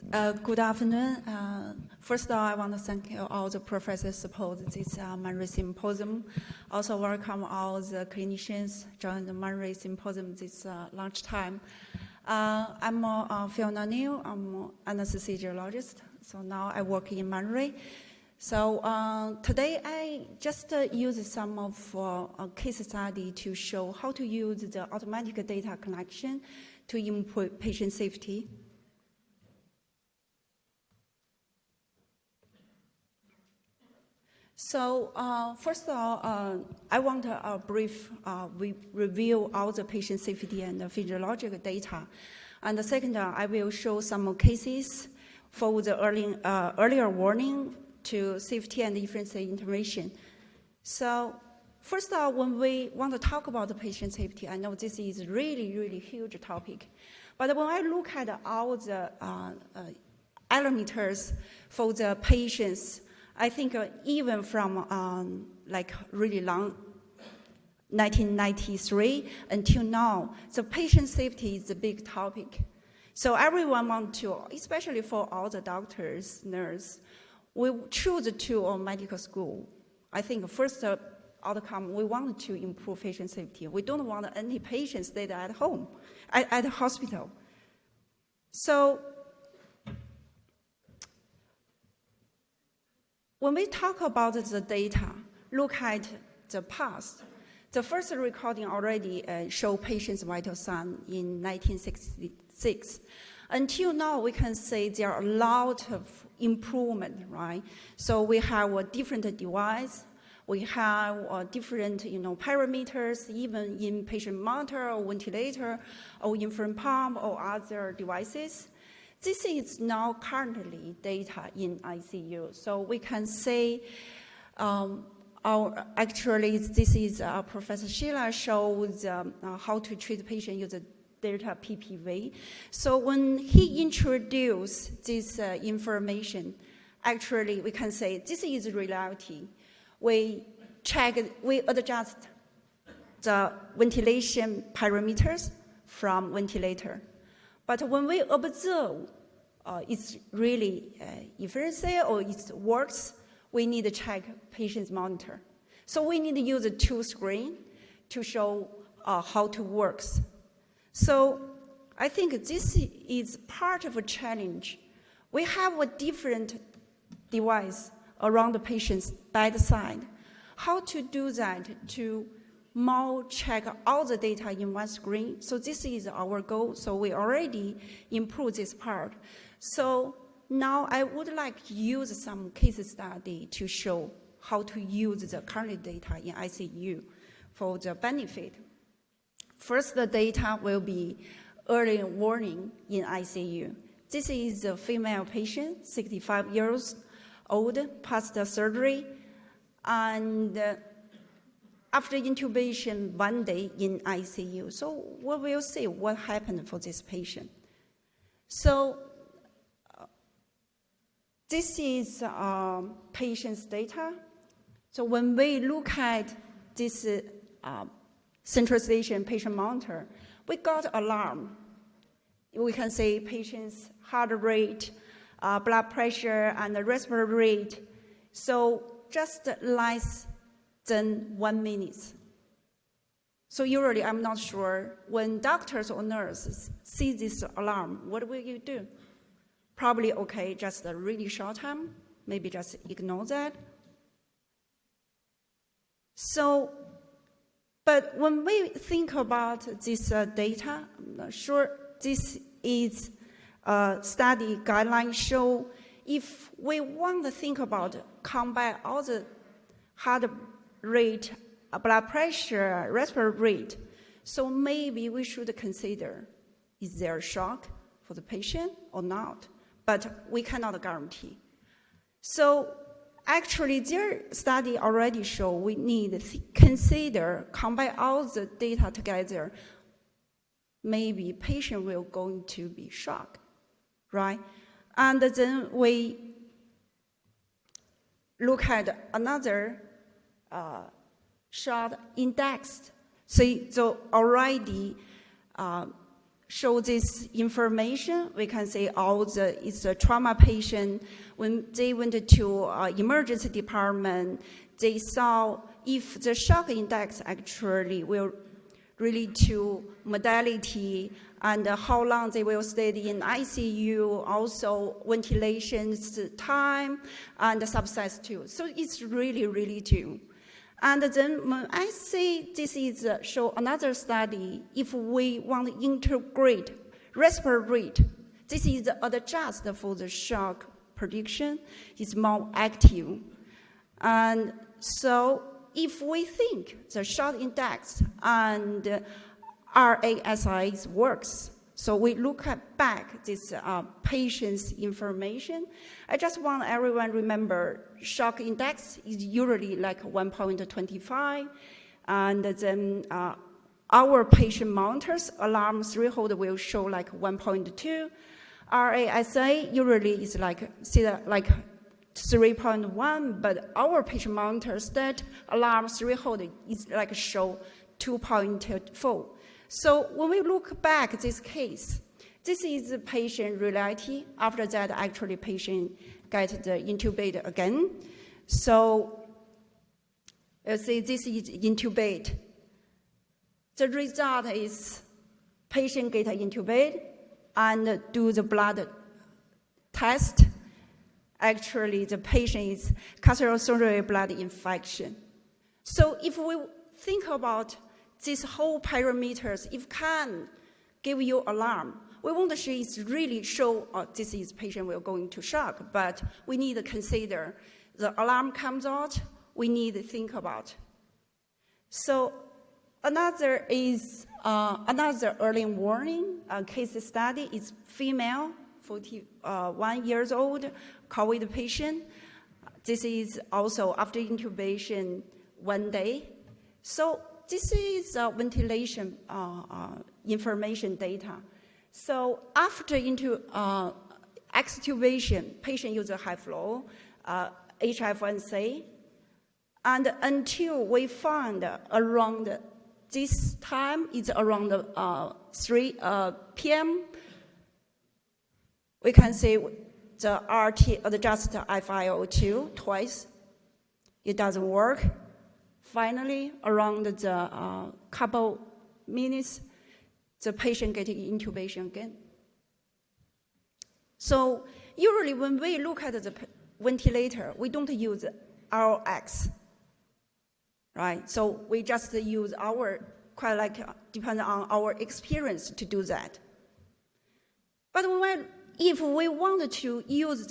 Good afternoon. First of all, I want to thank you all the professors support this Mindray Symposium. Also welcome all the clinicians join the Mindray Symposium this lunchtime. I'm Fiona Niu. I'm an anesthesiologist. So now I work in Mindray. So today I just use some of case study to show how to use the automatic data collection to improve patient safety. So first of all, I want a brief review all the patient safety and the physiological data. And the second, I will show some cases for the earlier warning to safety and emergency intervention. So first of all, when we want to talk about the patient safety, I know this is really, really huge topic. But when I look at all the parameters for the patients, I think even from like really long, 1993 until now, the patient safety is a big topic. So everyone wants to, especially for all the doctors, nurses, we choose to medical school. I think first outcome, we want to improve patient safety. We don't want any patients stay at home, at the hospital. So when we talk about the data, look at the past. The first recording already showed patients' vital sign in 1966. Until now, we can say there are a lot of improvement, right? So we have a different device. We have different parameters, even in patient monitor or ventilator or infant pump or other devices. This is now currently data in ICU. So we can say, actually, this is Professor Sheila shows how to treat the patient using data PPV. So when he introduced this information, actually, we can say this is reality. We adjust the ventilation parameters from ventilator. But when we observe it's really efficiency or it works, we need to check patient's monitor. So we need to use a two screen to show how it works. So I think this is part of a challenge. We have a different device around the patient's bedside. How to do that to more check all the data in one screen. So this is our goal. So we already improved this part. So now I would like to use some case study to show how to use the current data in ICU for the benefit. First, the data will be early warning in ICU. This is a female patient, 65 years old, past the surgery, and after intubation 1 day in ICU. So we will see what happened for this patient. So this is patient's data. So when we look at this central station patient monitor, we got alarm. We can say patient's heart rate, blood pressure, and the respiratory rate. So just less than 1 minute. So usually I'm not sure when doctors or nurses see this alarm, what will you do? Probably okay, just a really short time, maybe just ignore that. So, but when we think about this data, I'm not sure this is a study guideline show if we want to think about combine all the heart rate, blood pressure, respiratory rate, so maybe we should consider, is there a shock for the patient or not? But we cannot guarantee. So actually, their study already show we need to consider, combine all the data together, maybe patient will going to be shocked, right? And then we look at another shot indexed. So already show this information. We can say it's a trauma patient. When they went to emergency department, they saw if the shock index actually will relate to modality and how long they will stay in ICU, also ventilation time and subsize too. So it's really, really true. And then when I say this is show another study, if we want to integrate respiratory rate, this is adjust for the shock prediction, it's more active. And so if we think the shock index and RASI works, so we look back this patient's information. I just want everyone remember shock index is usually like 1.25, and then our patient monitors alarm threshold will show like 1.2. RASI usually is like 3.1, but our patient monitor stat alarm threshold is like show 2.4. So when we look back at this case, this is the patient reality. After that, actually patient get the intubate again. So let's say this is intubate. The result is patient get intubate and do the blood test. Actually, the patient is cardiopulmonary blood infection. So if we think about these whole parameters, if can give you alarm, we won't say it's really show this is patient will go into shock, but we need to consider the alarm comes out, we need to think about. So another is another early warning case study is female, 41 years old, COVID patient. This is also after intubation 1 day. So this is ventilation information data. So after extubation, patient uses high flow, HFNC, and until we found around this time, it's around 3 p.m., we can say the RT adjust FiO2 twice. It doesn't work. Finally, around the couple minutes, the patient getting intubation again. So usually when we look at the ventilator, we don't use RX, right? So we just use our, quite like, depend on our experience to do that. But if we want to use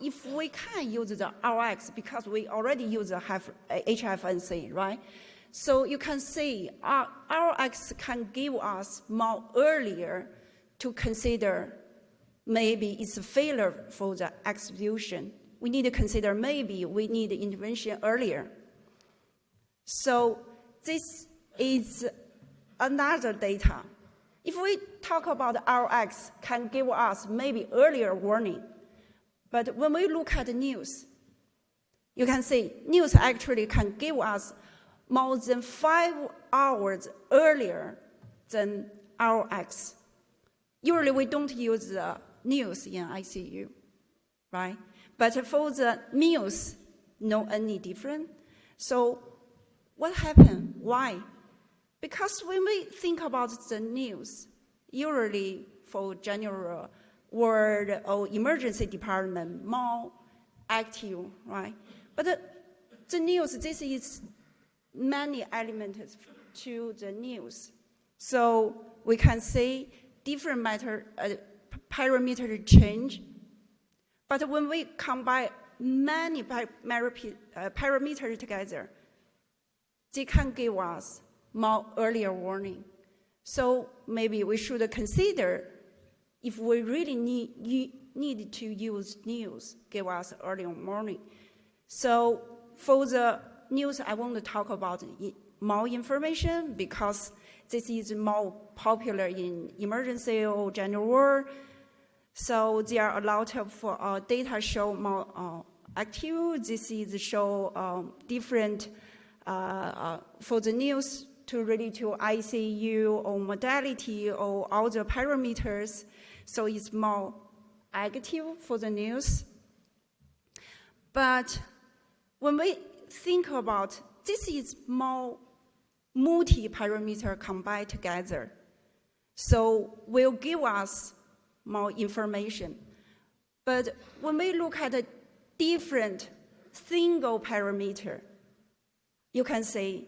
if we can use the RX because we already use the HFNC, right? So you can see RX can give us more earlier to consider maybe it's a failure for the execution. We need to consider maybe we need intervention earlier. So this is another data. If we talk about RX can give us maybe earlier warning, but when we look at the news, you can see news actually can give us more than 5 hours earlier than RX. Usually we don't use the news in ICU, right? But for the news, no any different. So what happened? Why? Because when we think about the news, usually for general ward or emergency department, more active, right? But the news, this is many elements to the news. So we can see different parameter change. But when we combine many parameters together, they can give us more earlier warning. So maybe we should consider if we really need to use news, give us early warning. So for the news, I want to talk about more information because this is more popular in emergency or general ward. So there are a lot of data show more active. This is show different for the news. to relate to ICU or modality or all the parameters. So it's more active for the news. But when we think about this is more multi-parameter combined together, so will give us more information. But when we look at a different single parameter, you can say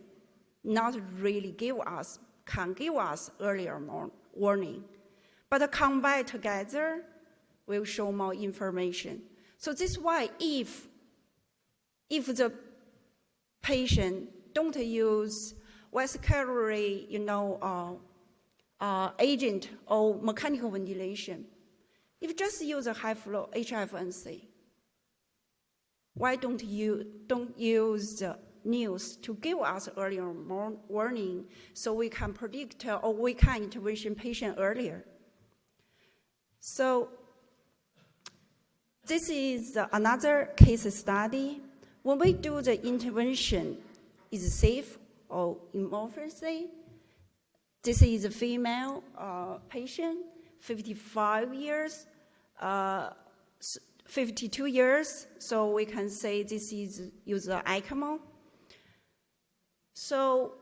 not really can give us earlier warning. But combined together will show more information. So this is why if the patient don't use less calorie, agent or mechanical ventilation, if just use a high flow HFNC, why don't use the news to give us earlier warning so we can predict or we can intervention patient earlier? So this is another case study. When we do the intervention, is it safe or emergency? This is a female patient, 55 years, 52 years, so we can say this is user ECMO. So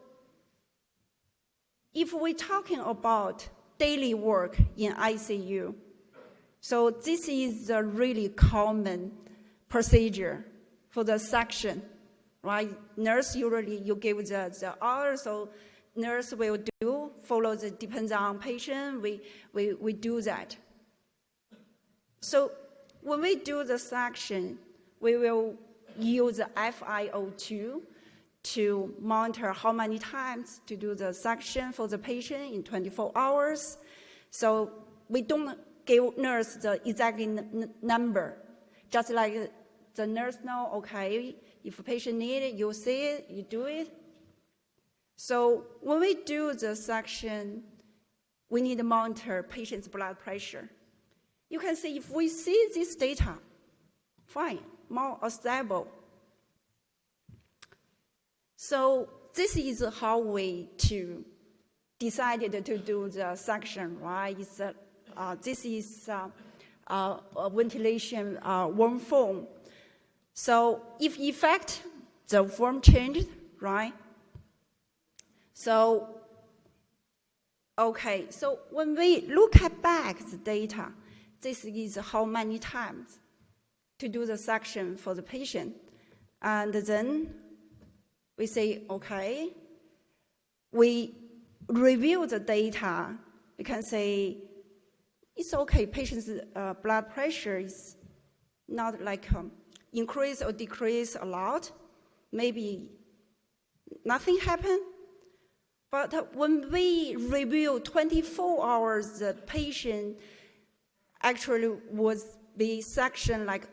if we're talking about daily work in ICU, so this is a really common procedure for the suction, right? Nurse usually you give the order, so nurse will follow the depends on patient, we do that. So when we do the suction, we will use the FiO2 to monitor how many times to do the suction for the patient in 24 hours. So we don't give nurse the exact number, just like the nurse know, okay, if a patient needs it, you see it, you do it. So when we do the suction, we need to monitor patient's blood pressure. You can see if we see this data, fine, more stable. So this is how we decided to do the suction, right? This is a ventilation warm foam. So if effect, the form changed, right? So, okay, so when we look at back the data, this is how many times to do the suction for the patient. And then we say, okay, we review the data. We can say, it's okay, patient's blood pressure is not like increase or decrease a lot. Maybe nothing happened. But when we review 24 hours, the patient actually was be suctioned like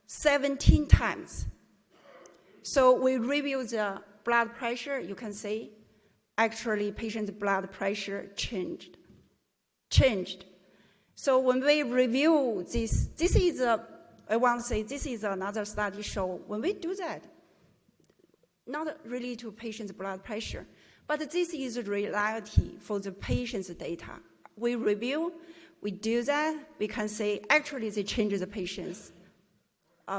17 times. So we review the blood pressure. You can see, actually, patient's blood pressure changed. So when we review this is I want to say this is another study show. When we do that, not really to patient's blood pressure, but this is a reality for the patient's data. We review, we do that, we can say actually they change the patient's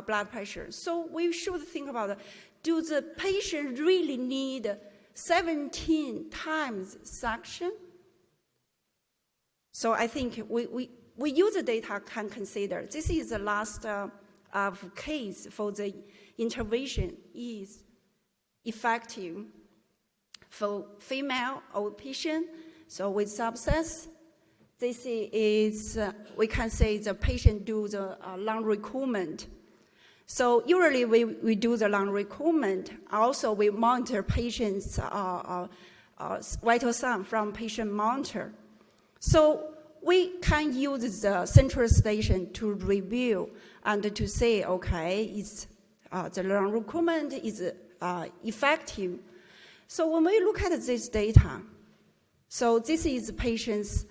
blood pressure. So we should think about, do the patient really need 17 times suction? So I think we use the data can consider. This is the last of case for the intervention is effective for female old patient, so with sepsis. This is, we can say the patient do the lung recruitment. So usually we do the lung recruitment. Also, we monitor patients' vital sign from patient monitor. So we can use the central station to review and to say, okay, is the lung recruitment is effective. So when we look at this data, so this is patient's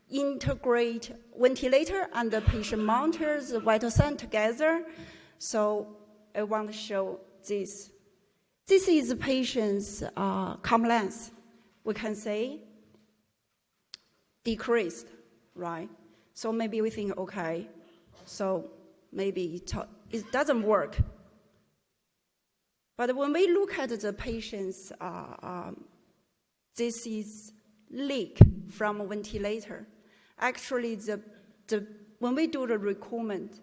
integrate ventilator and the patient monitors the vital sign together. So I want to show this. This is the patient's compliance we can say decreased, right? So maybe we think, okay, so maybe it doesn't work. But when we look at the patient's, this is leak from a ventilator. Actually, when we do the recruitment,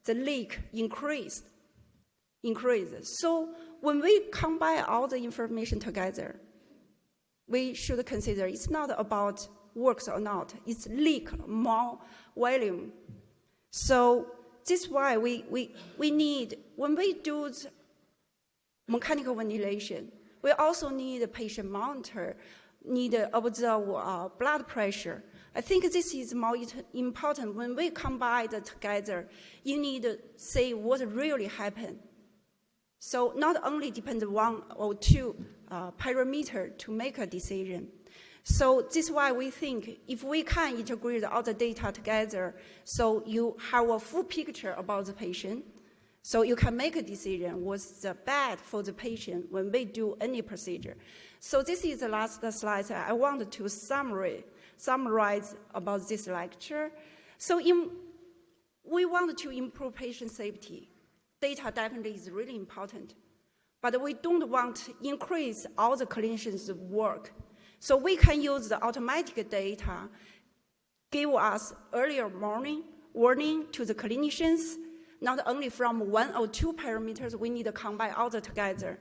the leak increases. So when we combine all the information together, we should consider it's not about works or not, it's leak more volume. So this is why we need, when we do the mechanical ventilation, we also need a patient monitor, need to observe blood pressure. I think this is more important. When we combine it together, you need to see what really happened. So not only depend on 1 or 2 parameters to make a decision. So this is why we think if we can integrate all the data together, so you have a full picture about the patient, so you can make a decision what's bad for the patient when we do any procedure. So this is the last slide I wanted to summarize about this lecture. So we want to improve patient safety. Data definitely is really important, but we don't want to increase all the clinicians' work. So we can use the automatic data, give us earlier warning to the clinicians, not only from 1 or 2 parameters, we need to combine all the together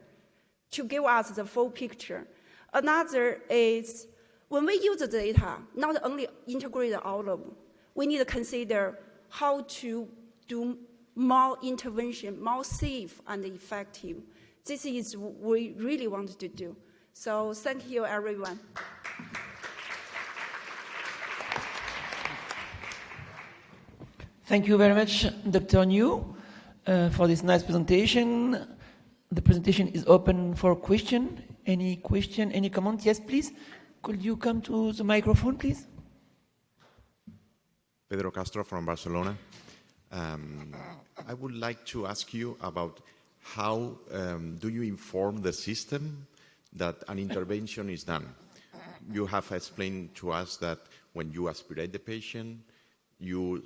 to give us the full picture. Another is, when we use the data, not only integrate all of them, we need to consider how to do more intervention, more safe and effective. This is what we really want to do. So thank you, everyone. Thank you very much, Dr. Niu, for this nice presentation. The presentation is open for question. Any question, any comment? Yes, please. Could you come to the microphone, please? Pedro Castro from Barcelona. I would like to ask you about how do you inform the system that an intervention is done? You have explained to us that when you aspirate the patient, you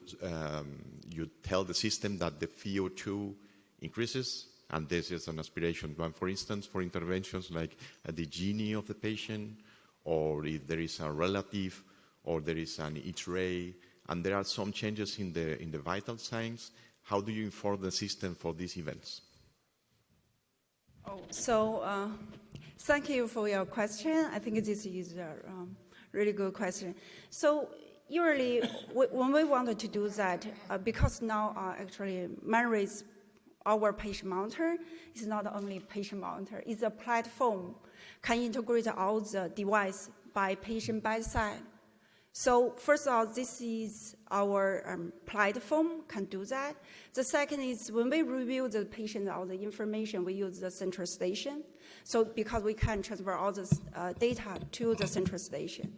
tell the system that the VO2 increases, and this is an aspiration. But for instance, for interventions like the genie of the patient, or if there is a relative, or there is an X-ray, and there are some changes in the vital signs, how do you inform the system for these events? Thank you for your question. I think this is a really good question. So usually, when we wanted to do that, because now actually Mindray, our patient monitor, is not only patient monitor, it's a platform, can integrate all the device by patient bedside. So first of all, this is our platform, can do that. The second is when we review the patient all the information, we use the central station. So because we can transfer all this data to the central station.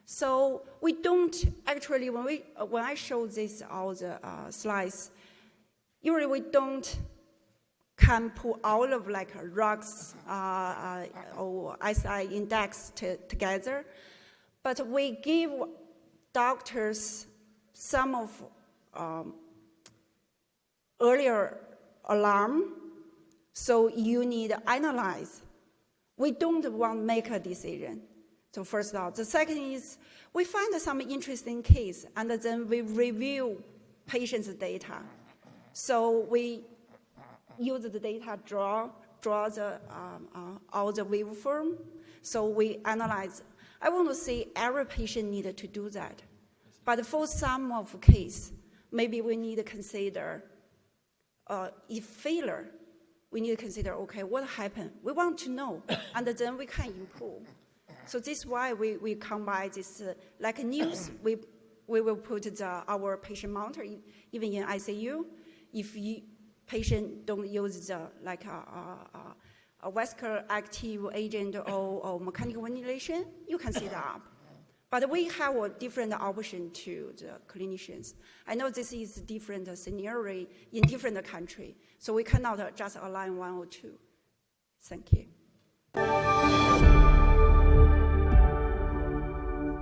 So we don't actually, when I show this all the slides, usually we don't can put all of like ROX or SI index together. But we give doctors some of earlier alarm, so you need to analyze. We don't want to make a decision. So first of all, the second is we find some interesting case, and then we review patient's data. So we use the data, draw the all the waveform. So we analyze. I want to say every patient needed to do that. But for some of case, maybe we need to consider if failure, we need to consider, okay, what happened? We want to know, and then we can improve. So this is why we combine this, like news, we will put our patient monitor, even in ICU. If patient don't use like a vascular active agent or mechanical ventilation, you can set up. But we have a different option to the clinicians. I know this is a different scenario in different countries, so we cannot just align 1 or 2. Thank you.